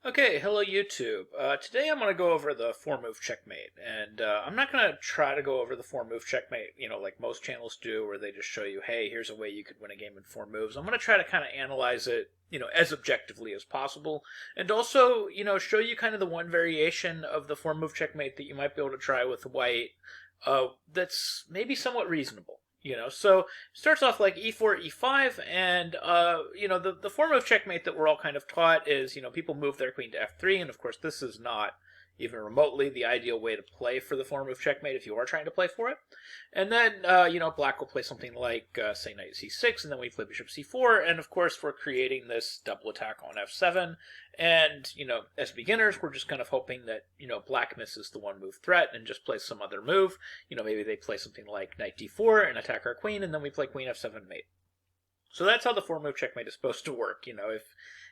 Okay, hello YouTube. Today I'm going to go over the four-move checkmate, and I'm not going to try to go over the four-move checkmate, like most channels do, where they just show you, hey, here's a way you could win a game in four moves. I'm going to try to kind of analyze it, as objectively as possible, and also, show you kind of the one variation of the four-move checkmate that you might be able to try with white, that's maybe somewhat reasonable. So it starts off like e4, e5, and the form of checkmate that we're all kind of taught is people move their queen to f3, and of course this is not even remotely the ideal way to play for the form of checkmate if you are trying to play for it. And then black will play something like say knight c6, and then we play bishop c4, and of course we're creating this double attack on f7. And as beginners, we're just kind of hoping that black misses the one move threat and just plays some other move. Maybe they play something like knight d4 and attack our queen, and then we play queen f7 mate. So that's how the four move checkmate is supposed to work,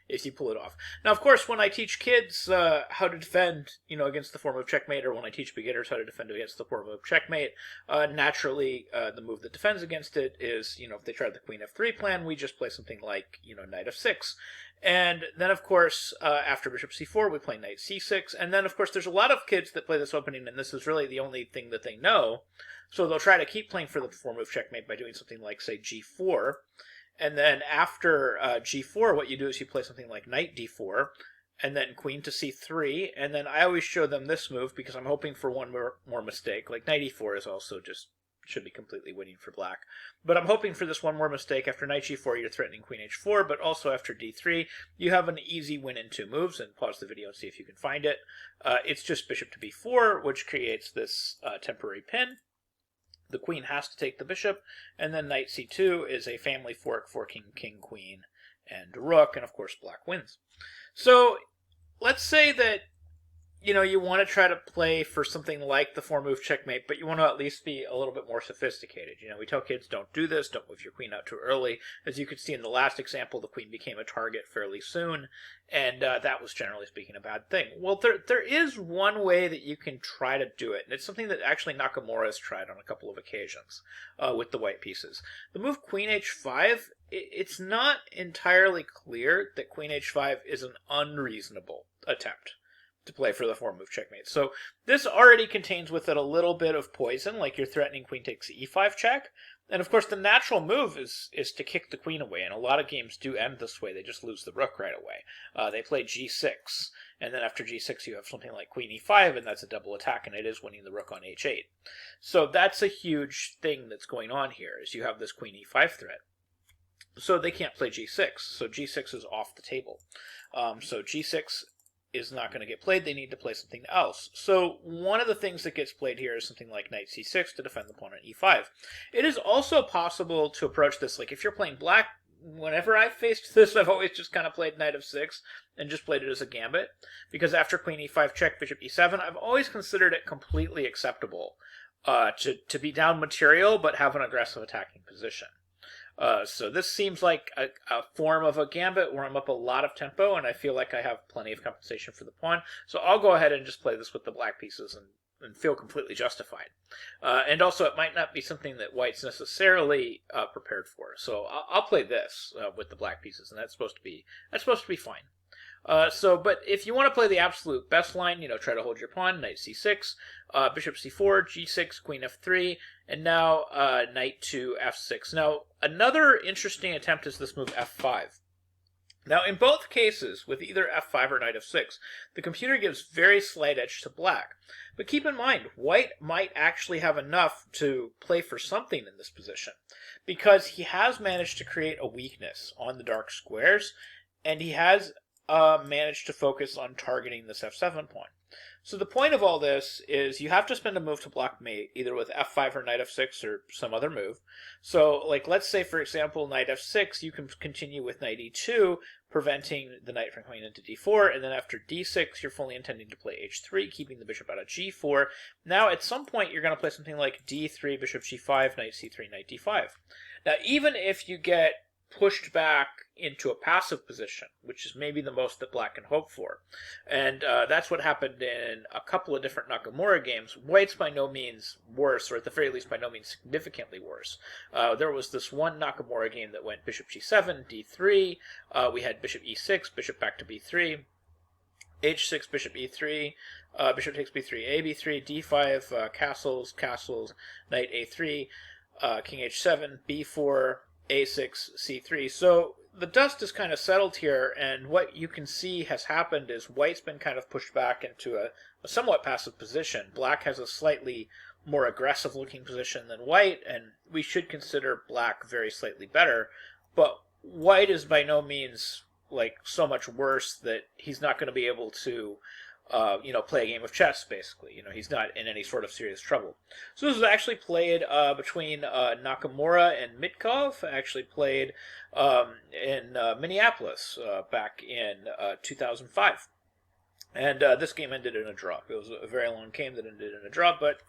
if you pull it off. Now, of course, when I teach kids how to defend, against the four move checkmate, or when I teach beginners how to defend against the four move checkmate, naturally, the move that defends against it is, if they try the queen f3 plan, we just play something like, knight f6. And then, of course, after bishop c4, we play knight c6. And then, of course, there's a lot of kids that play this opening, and this is really the only thing that they know. So they'll try to keep playing for the four move checkmate by doing something like, say, g4. And then after g4, what you do is you play something like knight d4, and then queen to c3, and then I always show them this move because I'm hoping for one more mistake. Like knight e4 is also just, should be completely winning for black. But I'm hoping for this one more mistake. After knight g4, you're threatening queen h4, but also after d3, you have an easy win in two moves, and pause the video and see if you can find it. It's just bishop to b4, which creates this temporary pin. The queen has to take the bishop, and then knight c2 is a family fork for king, king, queen, and rook, and of course black wins. So let's say that you want to try to play for something like the four-move checkmate, but you want to at least be a little bit more sophisticated. We tell kids don't do this, don't move your queen out too early. As you could see in the last example, the queen became a target fairly soon, and that was generally speaking a bad thing. Well, there is one way that you can try to do it, and it's something that actually Nakamura has tried on a couple of occasions with the white pieces. The move queen h5, it's not entirely clear that queen h5 is an unreasonable attempt to play for the four-move checkmate. So this already contains with it a little bit of poison, like you're threatening queen takes e5 check. And of course the natural move is to kick the queen away, and a lot of games do end this way. They just lose the rook right away. They play g6, and then after g6 you have something like queen e5, and that's a double attack, and it is winning the rook on h8. So that's a huge thing that's going on here, is you have this queen e5 threat. So they can't play g6, so g6 is off the table. So g6 is not going to get played. They need to play something else. So one of the things that gets played here is something like knight c6 to defend the pawn on e5. It is also possible to approach this, like if you're playing black, whenever I've faced this, I've always just kind of played knight f6 and just played it as a gambit, because after queen e5 check, bishop e7, I've always considered it completely acceptable to be down material but have an aggressive attacking position. So this seems like a form of a gambit where I'm up a lot of tempo, and I feel like I have plenty of compensation for the pawn. So I'll go ahead and just play this with the black pieces and feel completely justified. And also, it might not be something that white's necessarily prepared for. So I'll play this with the black pieces, and that's supposed to be fine. But if you want to play the absolute best line, try to hold your pawn, knight c6, bishop c4, g6, queen f3, and now knight to f6. Now, another interesting attempt is this move f5. Now, in both cases, with either f5 or knight f6, the computer gives very slight edge to black. But keep in mind, white might actually have enough to play for something in this position, because he has managed to create a weakness on the dark squares, and he has managed to focus on targeting this f7 pawn. So the point of all this is you have to spend a move to block mate, either with f5 or knight f6 or some other move. So, like, let's say, for example, knight f6, you can continue with knight e2, preventing the knight from coming into d4, and then after d6, you're fully intending to play h3, keeping the bishop out of g4. Now, at some point, you're going to play something like d3, bishop g5, knight c3, knight d5. Now, even if you get pushed back into a passive position, which is maybe the most that black can hope for. And that's what happened in a couple of different Nakamura games. White's by no means worse, or at the very least by no means significantly worse. There was this one Nakamura game that went bishop g7, d3, we had bishop e6, bishop back to b3, h6, bishop e3, bishop takes b3, a b3, d5, castles, knight a3, king h7, b4, a6, c3. So the dust is kind of settled here, and what you can see has happened is white's been kind of pushed back into a somewhat passive position. Black has a slightly more aggressive looking position than white, and we should consider black very slightly better, but white is by no means like so much worse that he's not going to be able to play a game of chess, basically. He's not in any sort of serious trouble. So this was actually played between Nakamura and Mitkov. Actually played in Minneapolis back in 2005. And this game ended in a draw. It was a very long game that ended in a draw, but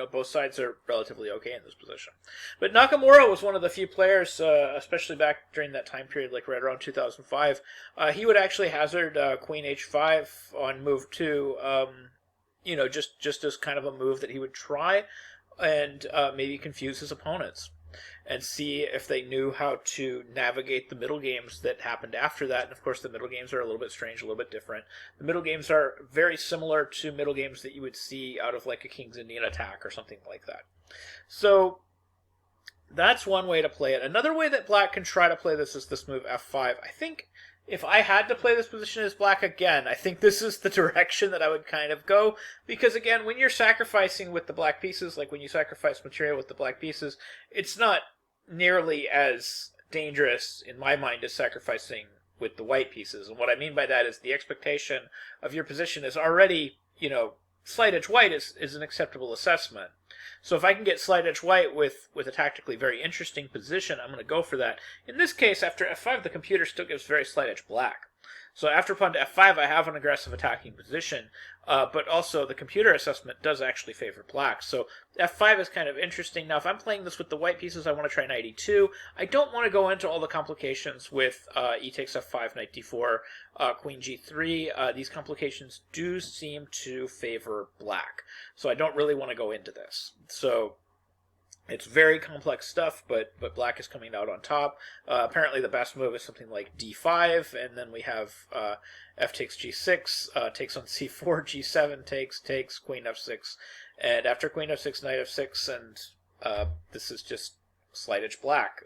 both sides are relatively okay in this position. But Nakamura was one of the few players, especially back during that time period, like right around 2005. He would actually hazard queen h5 on move 2, just as kind of a move that he would try and maybe confuse his opponents and see if they knew how to navigate the middle games that happened after that. And of course, the middle games are a little bit strange, a little bit different. The middle games are very similar to middle games that you would see out of like a King's Indian attack or something like that. So that's one way to play it. Another way that black can try to play this is this move f5. I think if I had to play this position as black again, I think this is the direction that I would kind of go. Because again, when you're sacrificing with the black pieces, like when you sacrifice material with the black pieces, it's not nearly as dangerous, in my mind, as sacrificing with the white pieces. And what I mean by that is the expectation of your position is already, slight edge white is an acceptable assessment. So if I can get slight edge white with a tactically very interesting position, I'm going to go for that. In this case, after f5, the computer still gives very slight edge black. So after pawn to f5, I have an aggressive attacking position, but also the computer assessment does actually favor black. So f5 is kind of interesting. Now, if I'm playing this with the white pieces, I want to try knight e2. I don't want to go into all the complications with e takes f5, knight d4, queen g3. These complications do seem to favor black. So I don't really want to go into this. So it's very complex stuff, but black is coming out on top. Apparently the best move is something like d5, and then we have f takes g6, takes on c4, g7, takes, queen f6, and after queen f6, knight f6, and this is just slight edge black.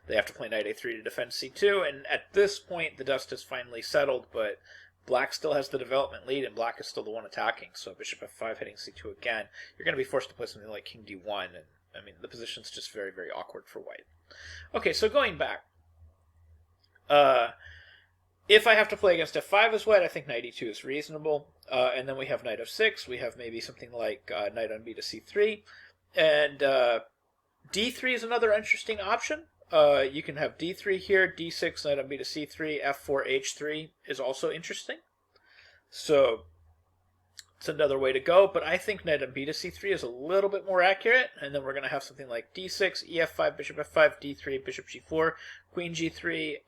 They have to play knight a3 to defend c2, and at this point the dust has finally settled, but black still has the development lead, and black is still the one attacking. So bishop f5 hitting c2 again. You're going to be forced to play something like king d1, and I mean, the position's just very, very awkward for white. Okay, so going back. If I have to play against f5 as white, I think knight e2 is reasonable. And then we have knight f6. We have maybe something like knight on b to c3. And d3 is another interesting option. You can have d3 here, d6, knight on b to c3, f4, h3 is also interesting. So it's another way to go, but I think knight on b to c3 is a little bit more accurate, and then we're going to have something like d6, ef5, bishop f5, d3, bishop g4, queen g3,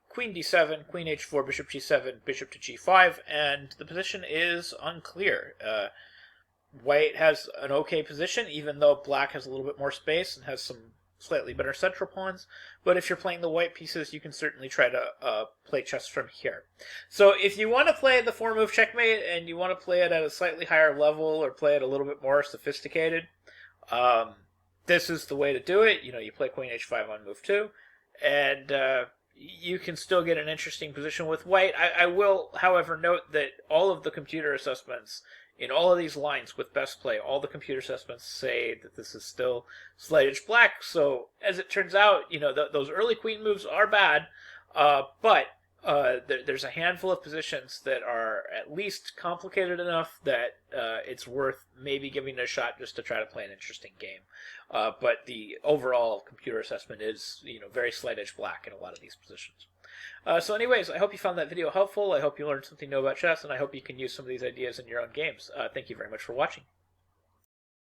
queen d7, queen h4, bishop g7, bishop to g5, and the position is unclear. White has an okay position, even though black has a little bit more space and has some slightly better central pawns, but if you're playing the white pieces, you can certainly try to play chess from here. So if you want to play the 4-move checkmate and you want to play it at a slightly higher level or play it a little bit more sophisticated, this is the way to do it. You play queen h5 on move 2, and you can still get an interesting position with white. I will, however, note that all of the computer assessments in all of these lines with best play, all the computer assessments say that this is still slight edge black. So as it turns out, those early queen moves are bad, but there's a handful of positions that are at least complicated enough that it's worth maybe giving it a shot just to try to play an interesting game. But the overall computer assessment is, very slight edge black in a lot of these positions. So anyways, I hope you found that video helpful. I hope you learned something new about chess, and I hope you can use some of these ideas in your own games. Thank you very much for watching.